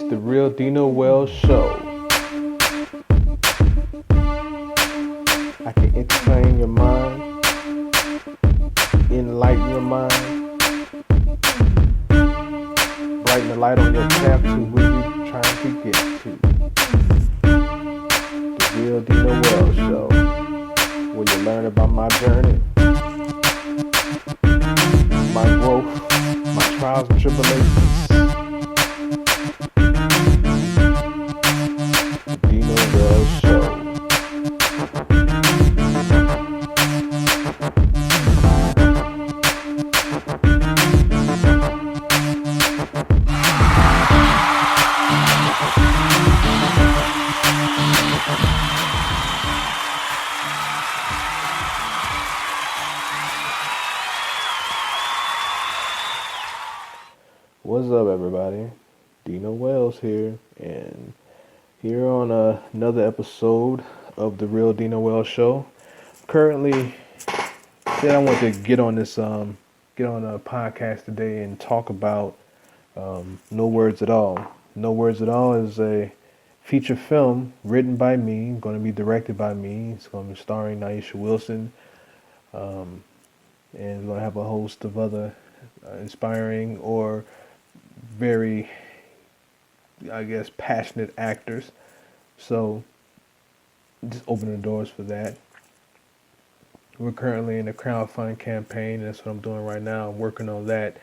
the Real Dino Wells Show. I can entertain your mind, enlighten your mind, brighten the light on your path to where you're trying to get to. The Real Dino Wells Show, where you learn about my journey, my growth, my trials and tribulations. The Dino Wells Show. What's up, everybody? Dino Wells here, and here on another episode of the Real Dino Wells Show. Currently, I want to get on a podcast today and talk about No Words at All. No Words at All is a feature film written by me, going to be directed by me. It's going to be starring Naisha Wilson, and going to have a host of other inspiring or very, I guess, passionate actors. So just open the doors for that. We're currently in a crowdfunding campaign. That's what I'm doing right now. I'm working on that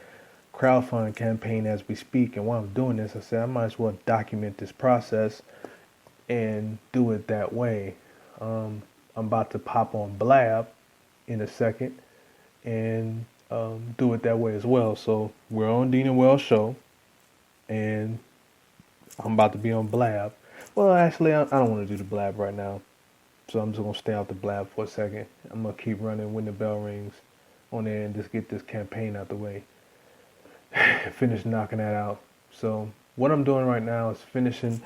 crowdfunding campaign as we speak. And while I'm doing this, I said I might as well document this process and do it that way. I'm about to pop on Blab in a second and do it that way as well. So we're on Dino Wells Show, and I'm about to be on Blab. Well, actually, I don't want to do the Blab right now, so I'm just going to stay out the Blab for a second. I'm going to keep running when the bell rings on there and just get this campaign out the way. Finish knocking that out. So what I'm doing right now is finishing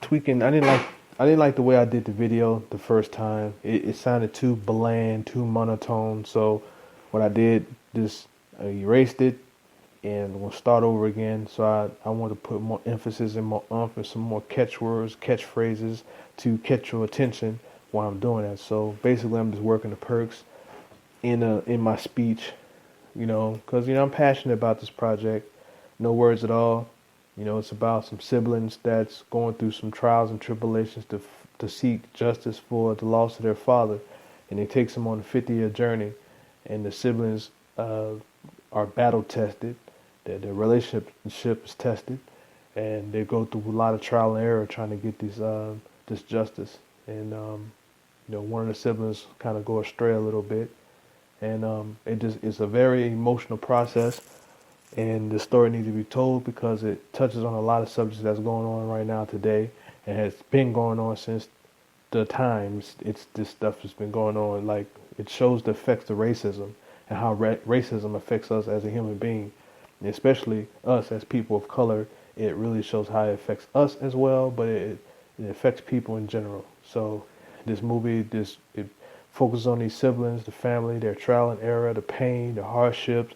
tweaking. I didn't like the way I did the video the first time. It sounded too bland, too monotone. So what I did, just erased it and we'll start over again. So I want to put more emphasis and more and some more catchwords, catchphrases to catch your attention while I'm doing that. So basically, I'm just working the perks in my speech, because I'm passionate about this project. No Words at All. It's about some siblings that's going through some trials and tribulations to seek justice for the loss of their father, and it takes them on a 50-year journey. And the siblings are battle tested, their relationship is tested, and they go through a lot of trial and error trying to get this justice. And one of the siblings kind of go astray a little bit, and it's a very emotional process. And the story needs to be told because it touches on a lot of subjects that's going on right now today, and has been going on since the times. This stuff has been going on. Like, it shows the effects of racism and how racism affects us as a human being, and especially us as people of color. It really shows how it affects us as well, but it affects people in general. So this movie, it focuses on these siblings, the family, their trial and error, the pain, the hardships,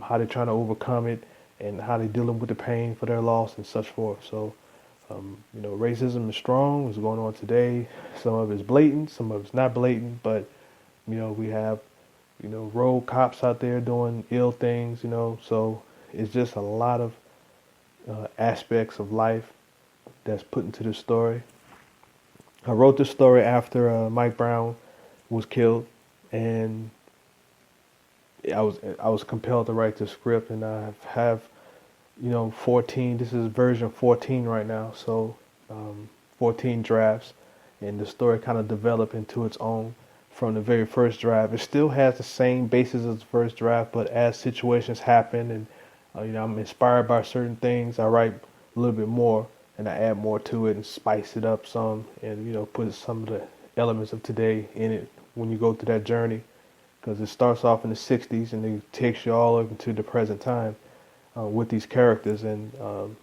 how they're trying to overcome it, and how they're dealing with the pain for their loss and such forth. So, racism is strong. It's going on today. Some of it's blatant, some of it's not blatant, but, we have, rogue cops out there doing ill things, so it's just a lot of aspects of life that's put into the story. I wrote this story after Mike Brown was killed, and I was compelled to write the script, and I have 14. This is version 14 right now, so 14 drafts, and the story kind of developed into its own from the very first draft. It still has the same basis as the first draft, but as situations happen, and I'm inspired by certain things, I write a little bit more, and I add more to it and spice it up some, and put some of the elements of today in it when you go through that journey. Because it starts off in the 60s and it takes you all up into the present time with these characters. And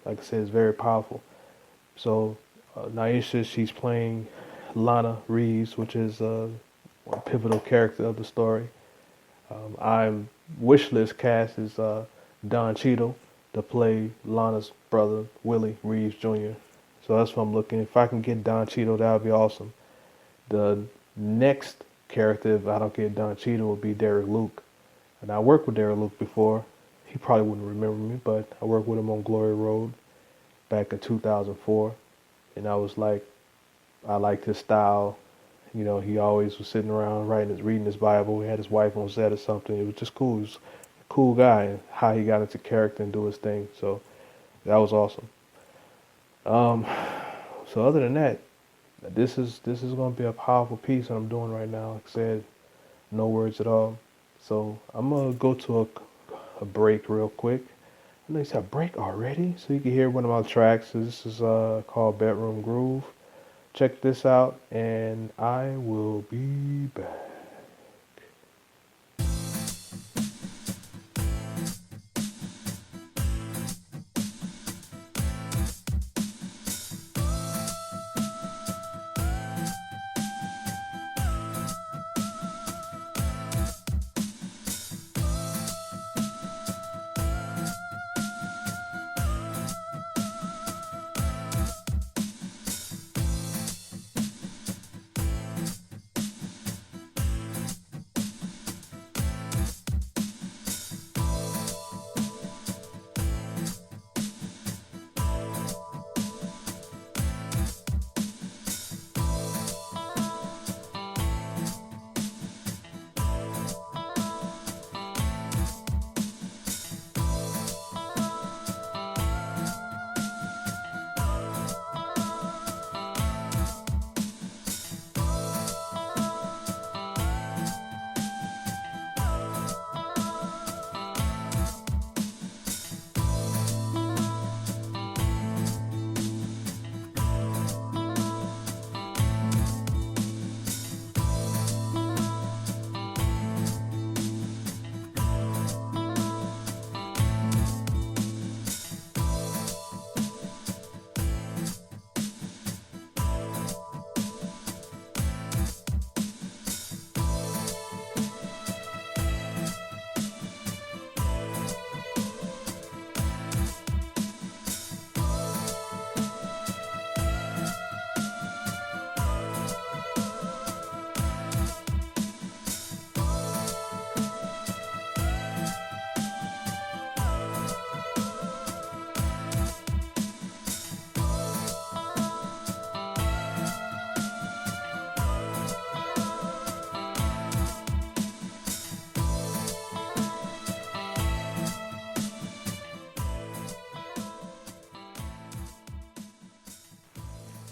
like I said, it's very powerful. So Naisha, she's playing Lana Reeves, which is a pivotal character of the story. I'm wishlist cast is Don Cheadle, to play Lana's brother, Willie Reeves Jr. So that's what I'm looking. If I can get Don Cheadle, that would be awesome. The next character, if I don't get Don Cheadle, will be Derek Luke. And I worked with Derek Luke before. He probably wouldn't remember me, but I worked with him on Glory Road back in 2004. And I was like, I liked his style. You know, he always was sitting around reading his Bible. He had his wife on set or something. It was just cool. He was a cool guy, and how he got into character and do his thing. So that was awesome. Um, so other than that, this is gonna be a powerful piece that I'm doing right now. Like I said, no words at all. So I'm gonna go to a break real quick. I know you said break already, so you can hear one of my tracks. So this is called Bedroom Groove. Check this out, and I will be back.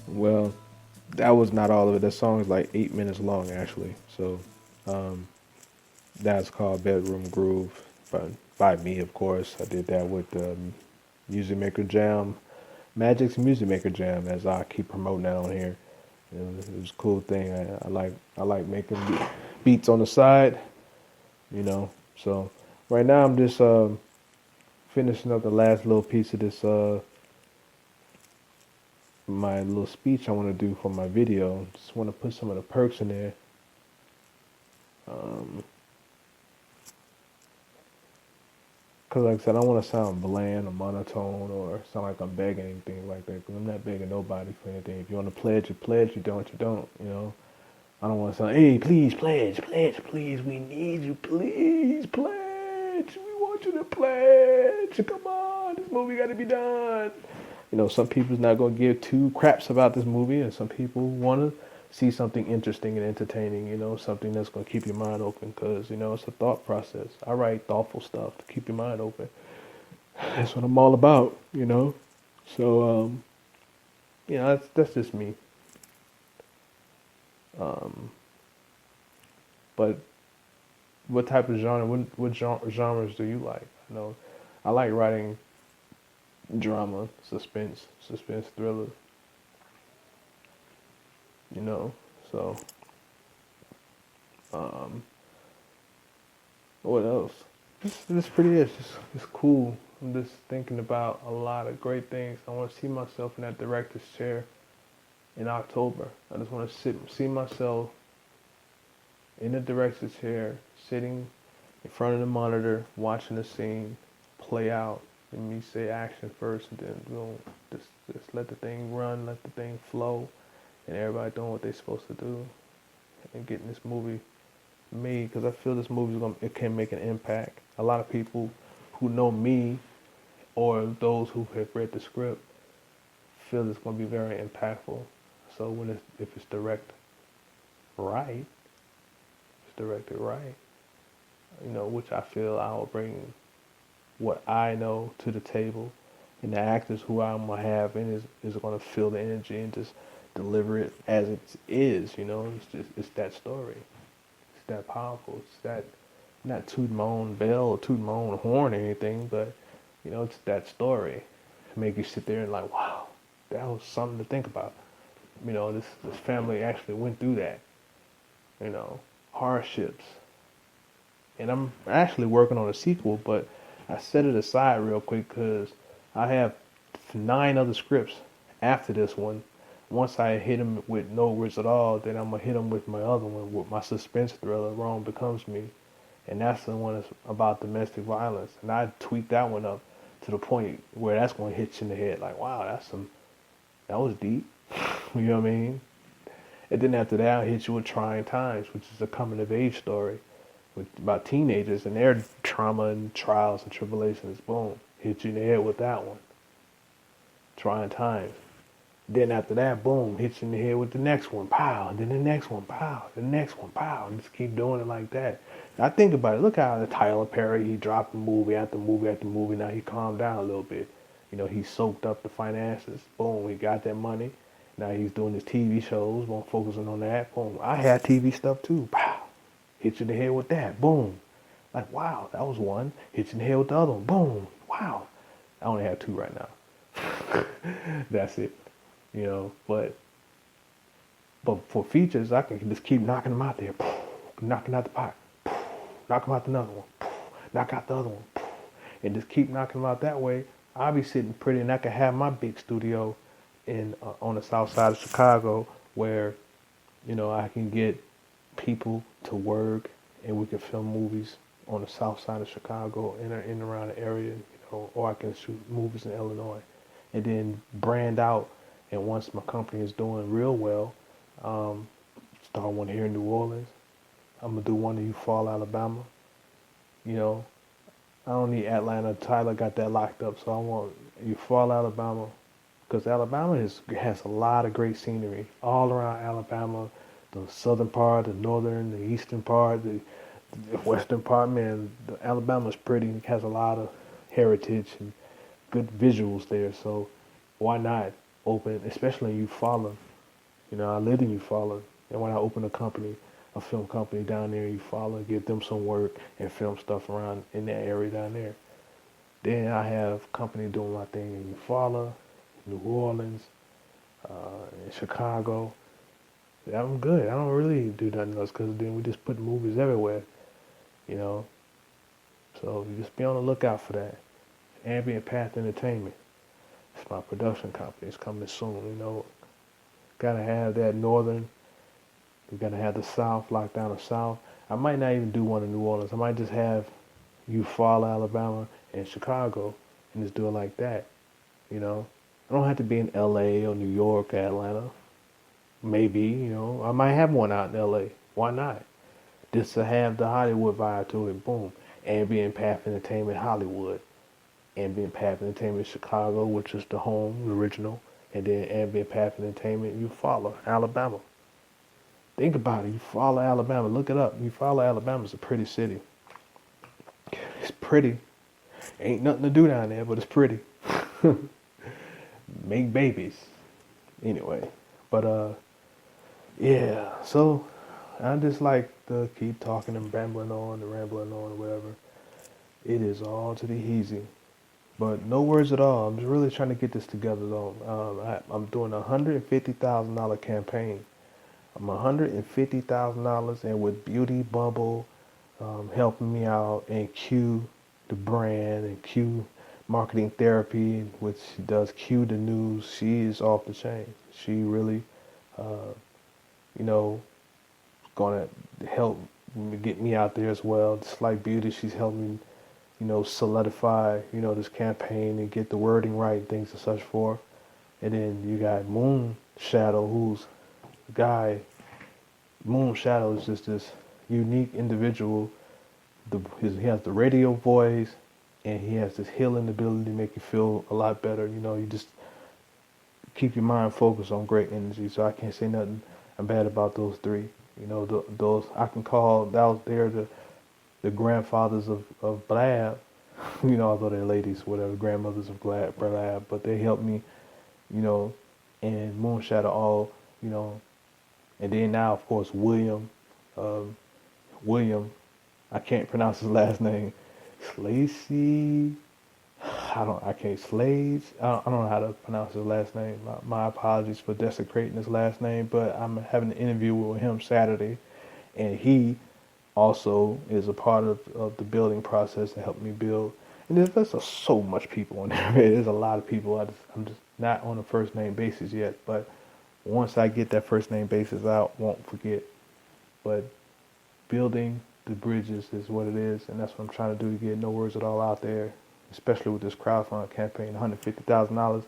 Well, that was not all of it. That song is like 8 minutes long, actually. So, um, that's called Bedroom Groove by me, of course. I did that with Music Maker Jam, Magic's Music Maker Jam, as I keep promoting that on here. It was a cool thing. I like making beats on the side, you know. So right now I'm just finishing up the last little piece of this my little speech I want to do for my video. Just want to put some of the perks in there. Um, Cause like I said, I don't want to sound bland or monotone or sound like I'm begging anything like that. Cause I'm not begging nobody for anything. If you want to pledge, you pledge. You don't, you don't. You know. I don't want to sound, hey, please pledge, pledge, please. We need you, please pledge. We want you to pledge. Come on, this movie got to be done. You know, some people's not gonna give two craps about this movie, and some people want to see something interesting and entertaining. You know, something that's gonna keep your mind open, cause you know it's a thought process. I write thoughtful stuff to keep your mind open. That's what I'm all about. You know, so you know that's just me. Um, but what type of genre? What genres do you like? You know, I like writing drama, suspense thriller. You know, so um, what else? This pretty is just cool. I'm just thinking about a lot of great things. I want to see myself in that director's chair in October. I just want to see myself in the director's chair, sitting in front of the monitor, watching the scene play out Let me say action first, and then boom, just let the thing run, let the thing flow, and everybody doing what they're supposed to do, and getting this movie made. Because I feel this movie it can make an impact. A lot of people who know me or those who have read the script feel it's going to be very impactful. So if it's right, it's directed right, which I feel I'll bring what I know to the table, and the actors who I'm gonna have in is gonna feel the energy and just deliver it as it is. It's that story. It's that powerful. It's that not tooting my own bell or tooting my own horn or anything, but it's that story. Make you sit there and like, wow, that was something to think about. This family actually went through that. Hardships. And I'm actually working on a sequel, but I set it aside real quick because I have 9 other scripts after this one. Once I hit them with No Words at All, then I'm going to hit them with my other one, with my suspense thriller, Wrong Becomes Me. And that's the one that's about domestic violence. And I tweaked that one up to the point where that's going to hit you in the head. Like, wow, that was deep. You know what I mean? And then after that, I'll hit you with Trying Times, which is a coming of age story about teenagers and their trauma and trials and tribulations. Boom, hit you in the head with that one. Trying Times. Then after that, boom, hit you in the head with the next one, pow. And then the next one, pow. The next one, pow. And just keep doing it like that. I think about it. Look how the Tyler Perry, he dropped movie after movie after movie. Now he calmed down a little bit. He soaked up the finances. Boom, he got that money. Now he's doing his TV shows, boom, focusing on that. Boom, I had TV stuff too. Pow. Hit you in the head with that. Boom. Like, wow, that was one. Hit you in the head with the other one. Boom. Wow. I only have 2 right now. That's it. But for features, I can just keep knocking them out there. Knocking out the pot. Knock them out another one. Knock out the other one. And just keep knocking them out that way. I'll be sitting pretty, and I can have my big studio on the south side of Chicago where, I can get people to work and we can film movies on the south side of Chicago in and around the area, or I can shoot movies in Illinois and then brand out. And once my company is doing real well, start one here in New Orleans. I'm going to do one in Eufaula, Alabama. I don't need Atlanta. Tyler got that locked up, so I want Eufaula, Alabama. Because Alabama has a lot of great scenery all around Alabama. The southern part, the northern, the eastern part, the western part. Man, Alabama's pretty. It has a lot of heritage and good visuals there. So why not open, especially in Eufaula? I lived in Eufaula, and when I open a film company down there in Eufaula, give them some work and film stuff around in that area down there. Then I have company doing my thing in Eufaula, New Orleans, in Chicago. I'm good. I don't really do nothing else because then we just put movies everywhere, So you just be on the lookout for that. Ambient Path Entertainment. It's my production company. It's coming soon, Gotta have that northern. We gotta have the south, lock down the south. I might not even do one in New Orleans. I might just have Eufaula, Alabama, and Chicago, and just do it like that, I don't have to be in L.A. or New York or Atlanta. Maybe, I might have one out in L.A. Why not? Just to have the Hollywood vibe to it. Boom. Ambient Path Entertainment Hollywood. Ambient Path Entertainment Chicago, which is the home, the original. And then Ambient Path Entertainment Eufaula, Alabama. Think about it. Eufaula, Alabama. Look it up. Eufaula, Alabama is a pretty city. It's pretty. Ain't nothing to do down there, but it's pretty. Make babies. Anyway. But, yeah. So, I just like to keep talking and rambling on, or whatever. It is all to the easy. But no words at all. I'm just really trying to get this together, though. I'm doing a $150,000 campaign. I'm $150,000, and with Beauty Bubble helping me out, and Q, the brand, and Q Marketing Therapy, which does Q the news. She is off the chain. She really, gonna help get me out there as well. Just like Beauty, she's helping solidify, this campaign and get the wording right, things and such forth. And then you got Moon Shadow, who's a guy. Moon Shadow is just this unique individual. He has the radio voice, and he has this healing ability to make you feel a lot better. You just keep your mind focused on great energy. So I can't say nothing bad about those three. Those I can call they're the grandfathers of Blab. Although they're ladies, whatever, grandmothers of Blab, but they helped me, you know, and Moonshadow all, and then now of course um, William, I can't pronounce his last name, Slacy. I can't Slades. I don't know how to pronounce his last name. My apologies for desecrating his last name, but I'm having an interview with him Saturday, and he also is a part of the building process to help me build. And there's just so much people in there. There's a lot of people. I'm just not on a first name basis yet, but once I get that first name basis out, won't forget. But building the bridges is what it is, and that's what I'm trying to do to get No Words at All out there, especially with this crowdfunding campaign, $150,000. A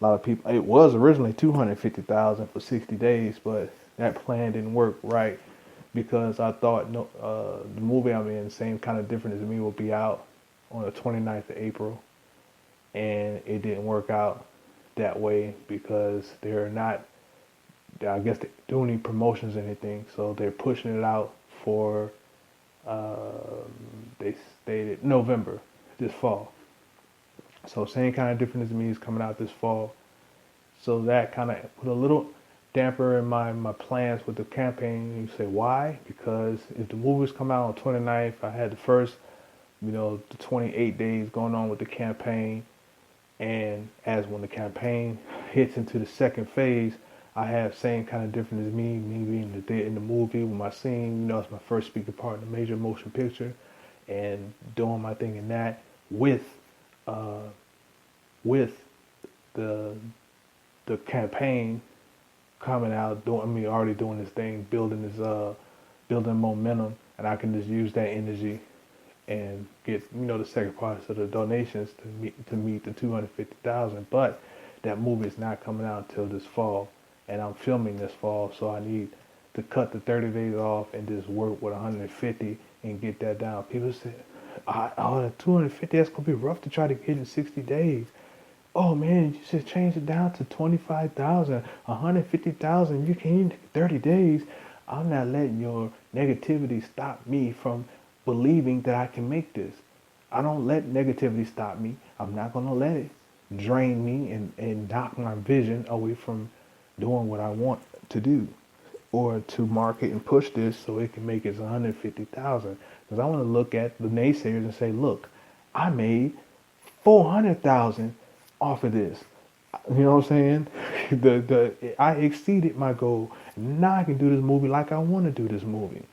lot of people. It was originally $250,000 for 60 days, but that plan didn't work right because I thought the movie I'm in, Same Kind of Different as Me, will be out on the 29th of April, and it didn't work out that way because they're not. I guess they doing any promotions or anything, so they're pushing it out for. They stated November, this fall. So Same Kind of Different as Me is coming out this fall. So that kind of put a little damper in my plans with the campaign. You say, why? Because if the movies come out on 29th, I had the first, the 28 days going on with the campaign. And as when the campaign hits into the second phase, I have Same Kind of Different as Me being in the movie with my scene. It's my first speaking part in a major motion picture, and doing my thing in that with the campaign coming out, already doing this thing, building momentum, and I can just use that energy and get the second part of the donations to meet the 250,000. But that movie is not coming out until this fall, and I'm filming this fall, so I need to cut the 30 days off and just work with 150 and get that down. People say, the 250, that's gonna be rough to try to get in 60 days. Oh man, you should change it down to 25,000, 150,000. You can't in 30 days. I'm not letting your negativity stop me from believing that I can make this. I don't let negativity stop me. I'm not gonna let it drain me and knock my vision away from doing what I want to do, or to market and push this so it can make it 150,000. Because I want to look at the naysayers and say, look, I made 400,000 off of this. You know what I'm saying? I exceeded my goal. Now I can do this movie like I want to do this movie.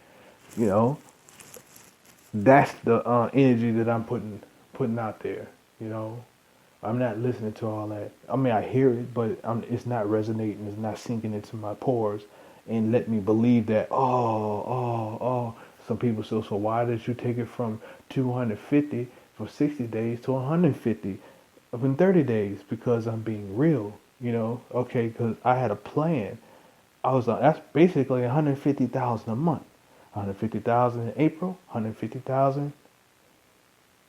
That's the energy that I'm putting out there. I'm not listening to all that. I hear it, but it's not resonating. It's not sinking into my pores and let me believe that, Some people say, so why did you take it from 250 for 60 days to 150 in 30 days? Because I'm being real, Okay, because I had a plan. That's basically 150,000 a month. 150,000 in April, 150,000,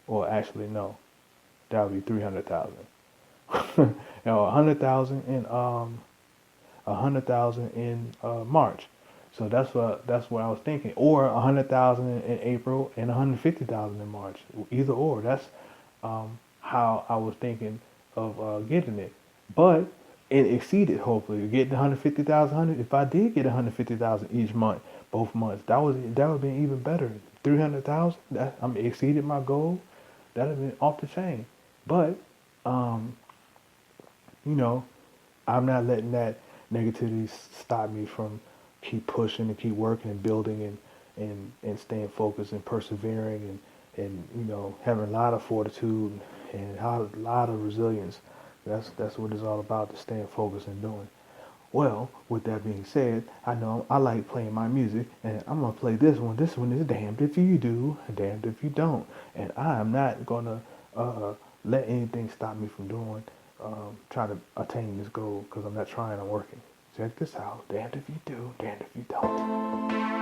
or actually no. That would be 300,000. 100,000 in 100,000 in March. So that's what I was thinking. Or 100,000 in April and 150,000 in March. Either or. That's how I was thinking of getting it. But it exceeded. Hopefully, getting 150,000. If I did get 150,000 each month, both months, that would have been even better. 300,000. Exceeded my goal. That would have been off the chain. But, I'm not letting that negativity stop me from keep pushing and keep working and building and staying focused and persevering and having a lot of fortitude and a lot of resilience. That's what it's all about, to staying focused and doing. Well, with that being said, I know I like playing my music, and I'm gonna play this one. This one is damned if you do, damned if you don't, and I am not gonna uh, let anything stop me from doing, trying to attain this goal, because I'm not trying. I'm working. Check this out. Damned if you do, damned if you don't.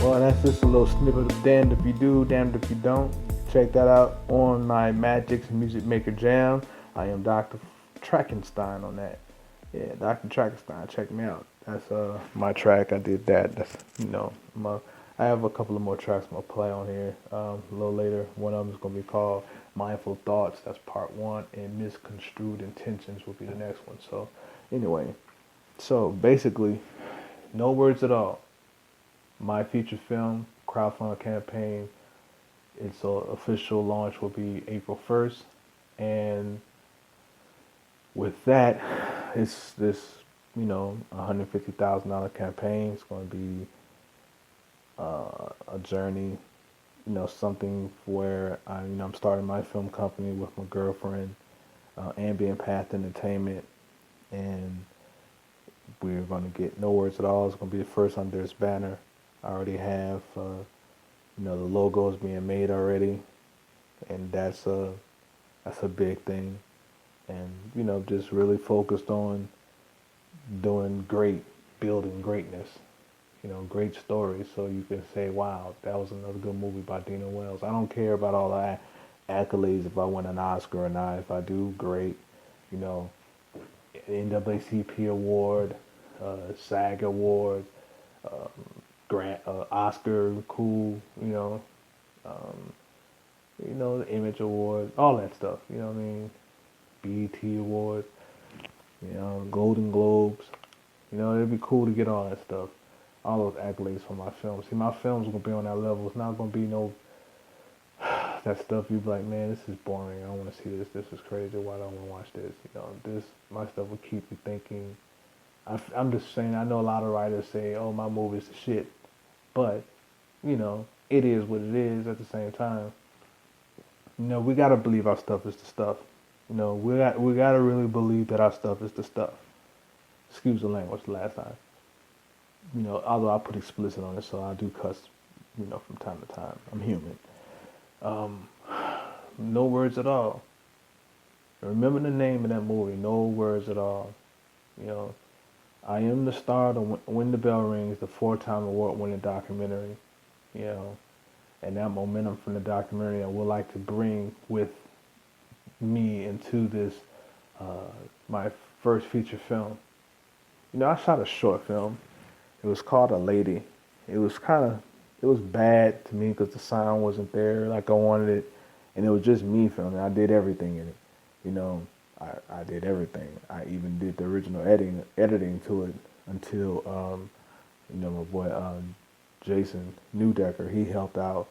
Well, that's just a little snippet of Damned If You Do, Damned If You Don't. Check that out on my Magic's Music Maker Jam. I am Dr. Trackenstein on that. Yeah, Dr. Trackenstein, check me out. That's my track. I did that. That's I have a couple of more tracks I'm gonna play on here a little later. One of them is gonna be called Mindful Thoughts. That's part one, and Misconstrued Intentions will be the next one. So anyway, so basically, no words at all. My feature film crowdfunding campaign, its official launch will be April 1st, and with that, it's this $150,000 campaign. It's going to be a journey, something where I'm starting my film company with my girlfriend, Ambient Path Entertainment, and we're going to get No Words at All. It's going to be the first under this banner. I already have, the logos being made already, and that's a big thing. And just really focused on doing great, building greatness. Great stories, so you can say, "Wow, that was another good movie by Dino Wells." I don't care about all the accolades, if I win an Oscar or not. If I do, great. NAACP award, SAG award. Grant, Oscar, cool, the Image Award, all that stuff, you know what I mean? BET Award, Golden Globes, it'd be cool to get all that stuff, all those accolades for my films. See, my film's gonna be on that level. It's not gonna be no that stuff you be like, man, this is boring. I don't want to see this. This is crazy. Why don't I want to watch this? My stuff will keep me thinking. I'm just saying. I know a lot of writers say, "Oh, my movie's the shit." But, it is what it is at the same time. We gotta believe our stuff is the stuff. We gotta really believe that our stuff is the stuff. Excuse the language the last time. Although I put explicit on it, so I do cuss, from time to time. I'm human. No Words at All. Remember the name of that movie, No Words at All. I Am the Star to When the Bell Rings, the 4-time award-winning documentary, and that momentum from the documentary I would like to bring with me into this, my first feature film. I shot a short film. It was called A Lady. It was kind of it was bad to me because the sound wasn't there like I wanted it, and it was just me filming. I did everything in it, you know. I did everything. I even did the original editing to it until my boy Jason Newdecker, he helped out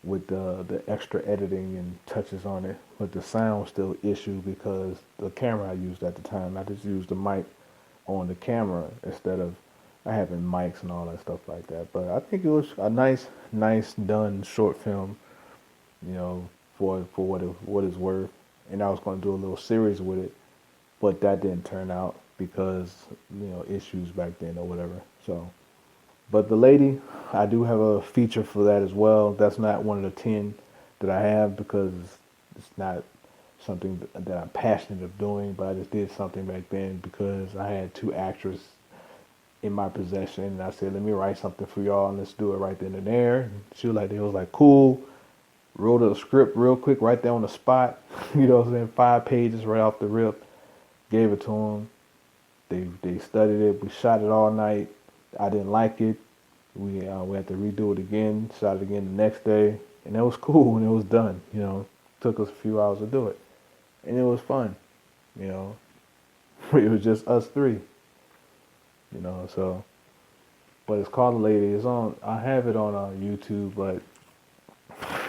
with the extra editing and touches on it, but the sound was still an issue because the camera I used at the time, I just used the mic on the camera instead of I having mics and all that stuff like that. But I think it was a nice done short film, you know, for what it's worth. And I was going to do a little series with it, but that didn't turn out because issues back then or whatever. So, but the lady, I do have a feature for that as well. That's not one of the 10 that I have because it's not something that I'm passionate of doing, but I just did something back then because I had 2 actors in my possession, and I said, let me write something for y'all and let's do it right then and there. And they was like, cool. Wrote a script real quick right there on the spot. You know what I'm saying? 5 pages right off the rip. Gave it to them. They studied it. We shot it all night. I didn't like it. We had to redo it again. Shot it again the next day, and it was cool and it was done. You know, took us a few hours to do it, and it was fun. You know, it was just us 3. You know, so. But it's called The Lady. It's on. I have it on YouTube, but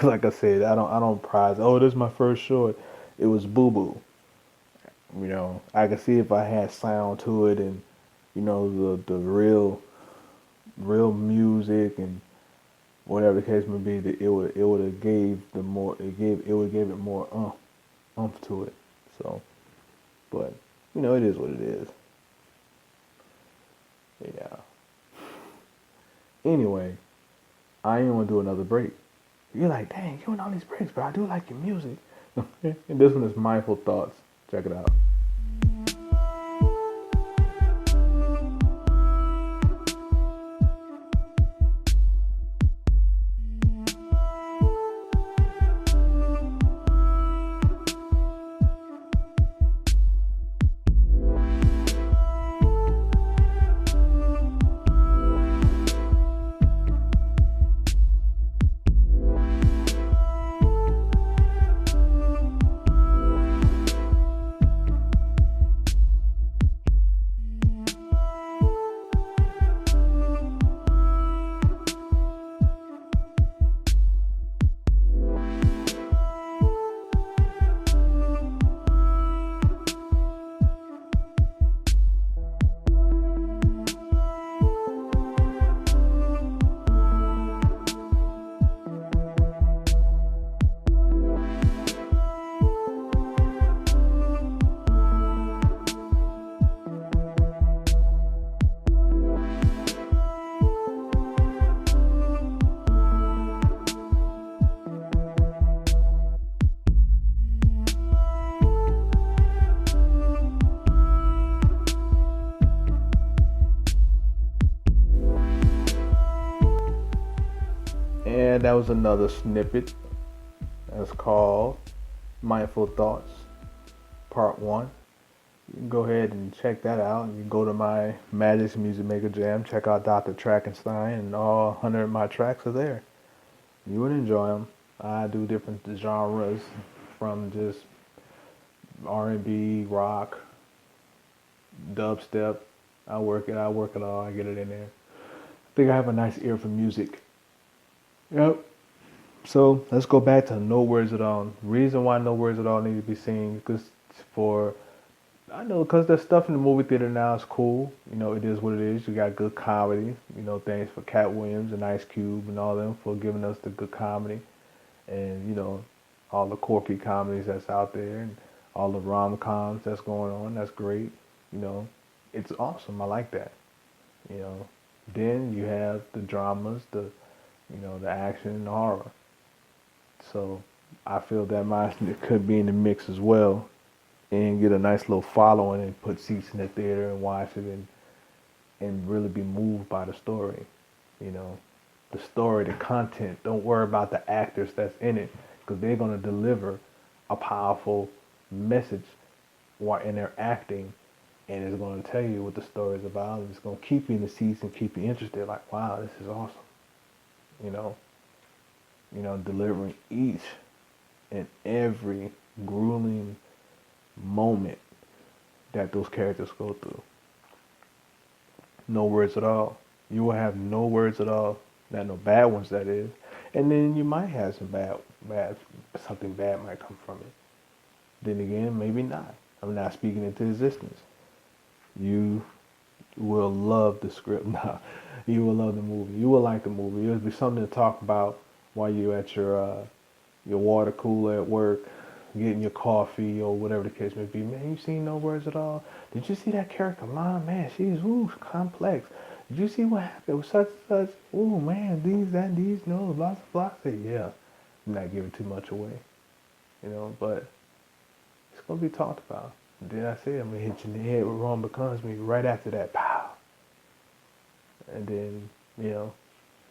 like I said, I don't prize. Oh, this is my first short. It was Boo Boo. You know, I could see if I had sound to it and the real music and whatever the case may be, that it would have gave the more it would give it more umph to it. So, but it is what it is. Yeah. Anyway, I ain't gonna do another break. You're like, dang, you and all these breaks, but I do like your music. And this one is Mindful Thoughts. Check it out. And that was another snippet that's called Mindful Thoughts, Part 1. You can go ahead and check that out. You can go to my Magic's Music Maker Jam, check out Dr. Trackenstein, and all 100 of my tracks are there. You would enjoy them. I do different genres from just R&B, rock, dubstep. I work it all. I get it in there. I think I have a nice ear for music. Yep. So let's go back to No Words at All. Reason why No Words at All need to be seen because because the stuff in the movie theater now is cool. It is what it is. You got good comedy. Thanks for Cat Williams and Ice Cube and all them for giving us the good comedy, and all the quirky comedies that's out there and all the rom-coms that's going on. That's great. It's awesome. I like that. Then you have the dramas, the action and the horror. So I feel that mine could be in the mix as well and get a nice little following and put seats in the theater and watch it and really be moved by the story. The story, the content. Don't worry about the actors that's in it because they're going to deliver a powerful message while in their acting, and it's going to tell you what the story is about. And it's going to keep you in the seats and keep you interested. Like, wow, this is awesome. you know, delivering each and every grueling moment that those characters go through. No words at all. You will have no words at all. Not no bad ones, that is. And then you might have some something bad might come from it. Then again, maybe not. I'm not speaking into existence. You will love the script. Nah, you will love the movie. You will like the movie. It'll be something to talk about while you're at your water cooler at work, getting your coffee or whatever the case may be. Man, you seen No Words at All? Did you see that character? Man, she's complex. Did you see what happened with such and such? Ooh, man, these, no, blah, blah, blah. Yeah, I'm not giving too much away, but it's going to be talked about. And then I said, I'm going to hit you in the head with Wrong Becomes Me right after that. Pow! And then,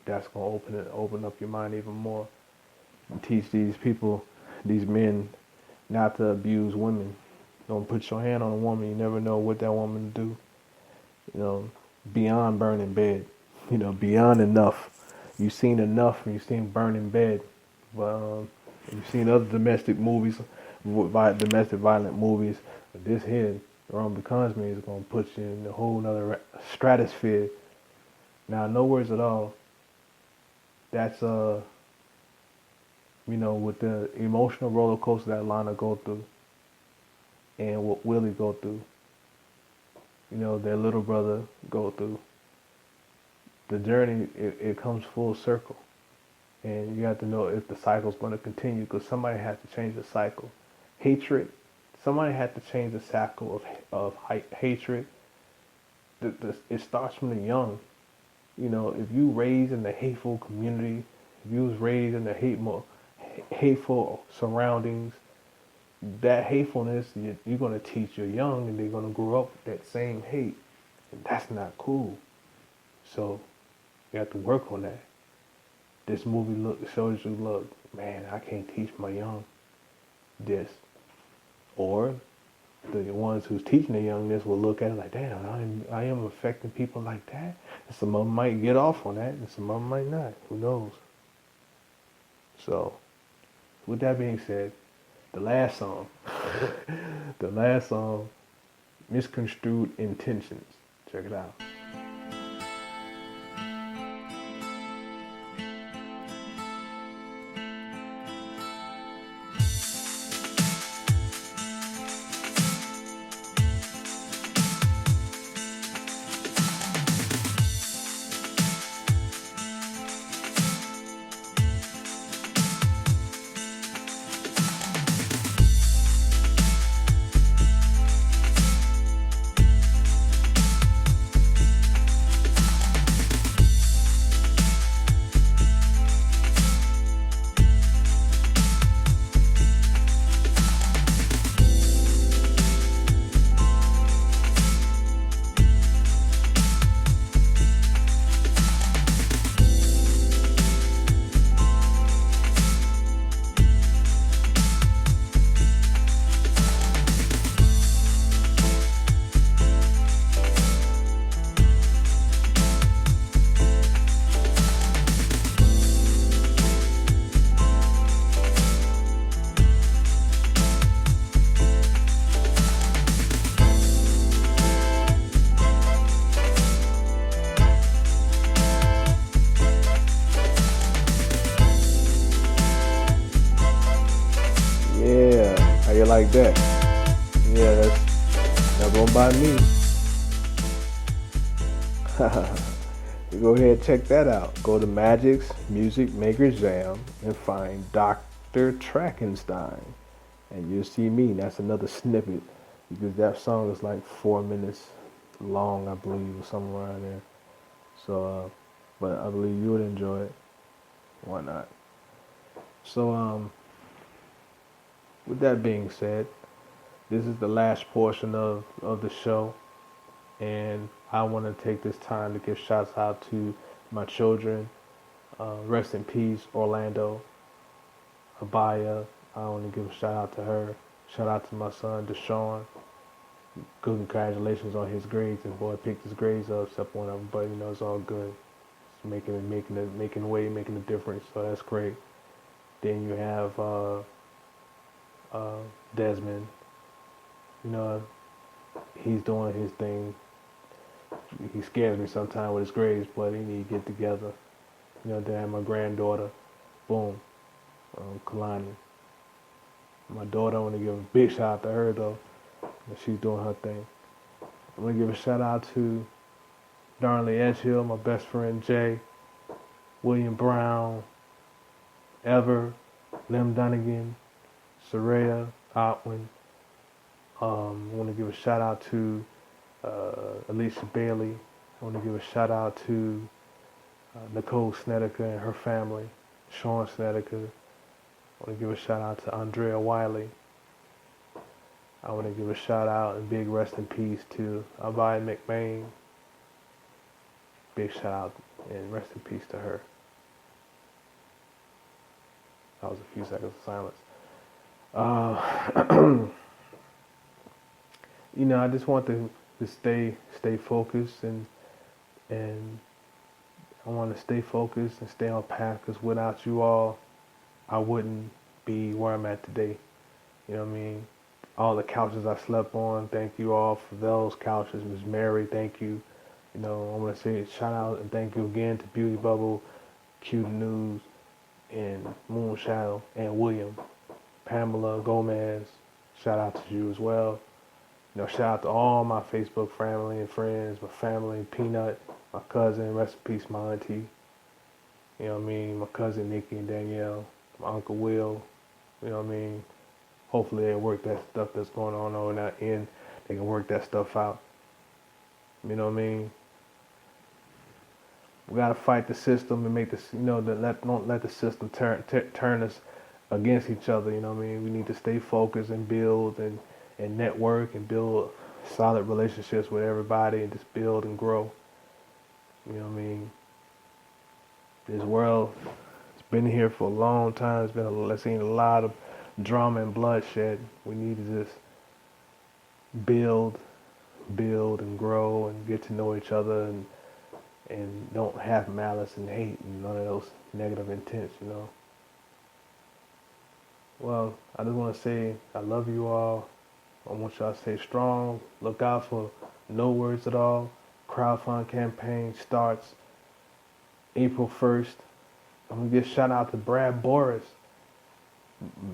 that's going to open up your mind even more and teach these people, these men, not to abuse women. Don't put your hand on a woman. You never know what that woman will do. Beyond burning bed. Beyond enough. You've seen enough and you've seen burning bed. But you've seen other domestic violent movies. But this here, Wrong Becomes Me, is going to put you in a whole nother stratosphere. Now, No Words at All, that's, with the emotional roller coaster that Lana go through and what Willie go through, their little brother go through, the journey, it comes full circle. And you have to know if the cycle's going to continue, because somebody has to change the cycle. Hatred, somebody had to change the cycle of hatred. It starts from the young. If you raised in the hateful community, if you was raised in the hateful surroundings, that hatefulness, you're going to teach your young, and they're going to grow up with that same hate. And that's not cool. So you have to work on that. This movie shows you, look, man, I can't teach my young this. Or the ones who's teaching the young this will look at it like, damn, I am affecting people like that. And some of them might get off on that, and some of them might not. Who knows? So, with that being said, the last song, Misconstrued Intentions. Check it out. Like that. Yeah, that's not gonna buy me. You go ahead and check that out. Go to Magic's Music Maker Jam and find Dr. Trackenstein. And you'll see me. That's another snippet, because that song is like 4 minutes long, I believe, or somewhere around there. So, but I believe you would enjoy it. Why not? So, with that being said, this is the last portion of the show, and I want to take this time to give shouts out to my children. Rest in peace, Orlando, Abaya. I want to give a shout out to her. Shout out to my son, Deshaun. Good congratulations on his grades. His boy picked his grades up, except one of them, but it's all good. making way, making a difference. So that's great. Then you have Desmond. You know, he's doing his thing. He scares me sometimes with his grades, but he need to get together. You know, then my granddaughter, boom, Kalani. My daughter, I want to give a big shout out to her though. She's doing her thing. I want to give a shout out to Darnley Edgehill, my best friend Jay, William Brown, Ever, Lim Dunnigan, Soraya, Otwin. I want to give a shout out to Alicia Bailey. I want to give a shout out to Nicole Snedeker and her family, Sean Snedeker. I want to give a shout out to Andrea Wiley. I want to give a shout out and big rest in peace to Avi McMain. Big shout out and rest in peace to her. That was a few seconds of silence. You know, I just want to stay focused and I want to stay focused and stay on path, because without you all, I wouldn't be where I'm at today. You know what I mean? All the couches I slept on, thank you all for those couches. Ms. Mary, thank you. You know, I want to say shout out and thank you again to Beauty Bubble, Q News, and Moonshadow, and William. Pamela Gomez, shout out to you as well. You know, shout out to all my Facebook family and friends, my family, Peanut, my cousin, rest in peace, my auntie. You know what I mean? My cousin Nikki and Danielle, my Uncle Will. You know what I mean? Hopefully they work that stuff that's going on over that end. They can work that stuff out. You know what I mean? We gotta fight the system and make this, you know, don't let the system turn us against each other. You know what I mean? We need to stay focused and build and network and build solid relationships with everybody and just build and grow. You know what I mean? This world, it's been here for a long time. It's seen a lot of drama and bloodshed. We need to just build and grow and get to know each other and don't have malice and hate and none of those negative intents, you know. Well, I just want to say I love you all. I want y'all to stay strong. Look out for No Words at All. Crowdfunding campaign starts April 1st. I'm going to give a shout out to Brad Boris,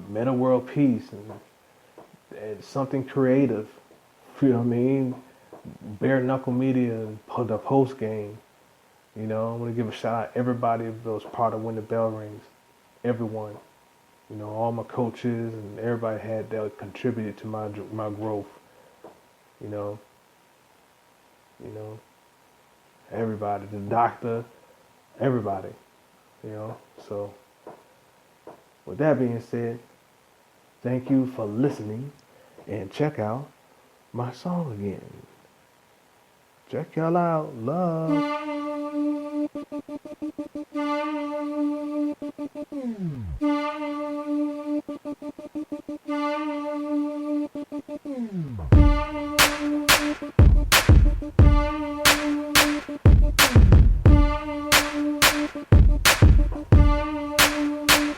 Meta World Peace, and something creative. You know what I mean? Bare Knuckle Media and the post game. You know, I'm going to give a shout out to everybody that was part of When the Bell Rings. Everyone. You know, all my coaches and everybody that contributed to my growth. You know, everybody, the doctor, everybody. You know, so with that being said, thank you for listening and check out my song again. Check y'all out. Love.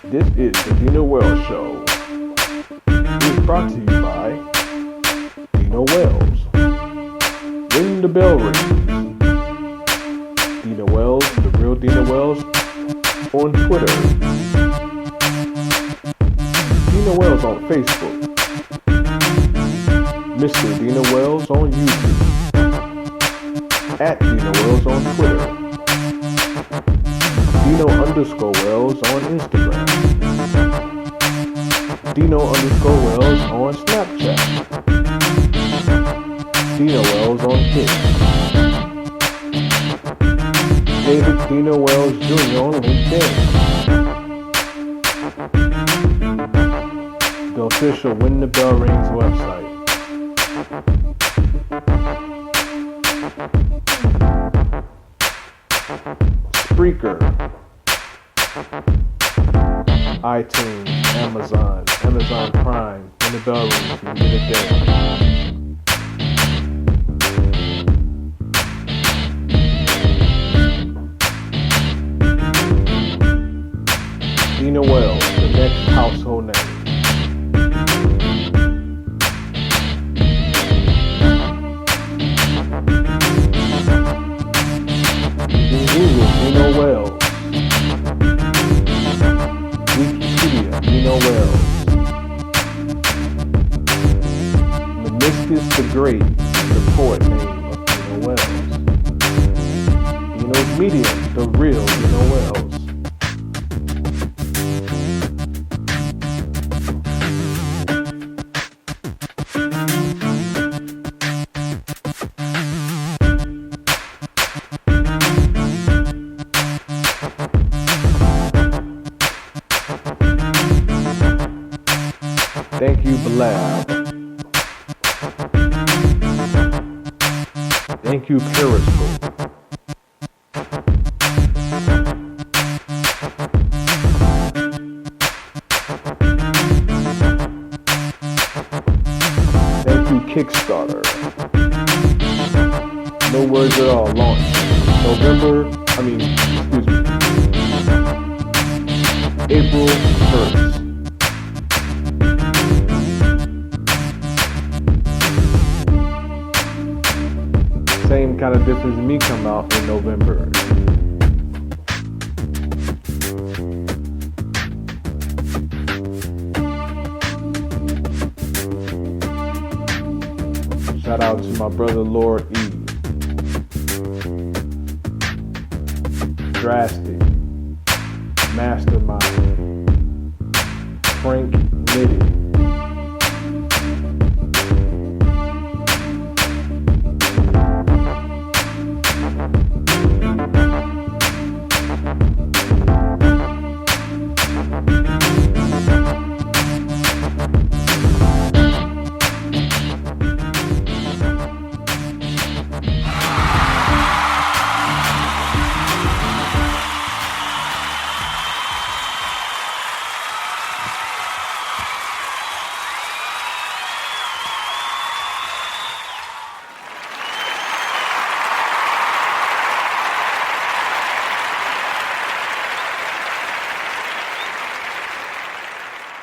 This is the Dino Wells Show. It is brought to you by Dino Wells. Ring the bell rings. Dino Wells, the real Dino Wells, on Twitter. Dino Wells on Facebook. Mr. Dino Wells on YouTube. At Dino Wells on Twitter. Dino_Wells on Instagram. Dino_Wells on Snapchat. Dino Wells on Tik. David Dino Wells Jr. on LinkedIn. The official When the Bell Rings website. Spreaker, iTunes, Amazon Prime, When the Bell Rings, you can get it there. Wells, the next household name. Google Dino Wells. Wikipedia Dino Wells. Meniscus the Great, the poet name of Dino Wells. Dino's Medium, the real Dino Wells. Thank you, Blab. Thank you, Periscope. Thank you, Kickstarter. No words at all. Launch April 1st. Same kind of difference as me come out in November. Shout out to my brother Lord E. Drastic, Mastermind, Frank Nitty.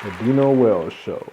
The Dino Wells Show.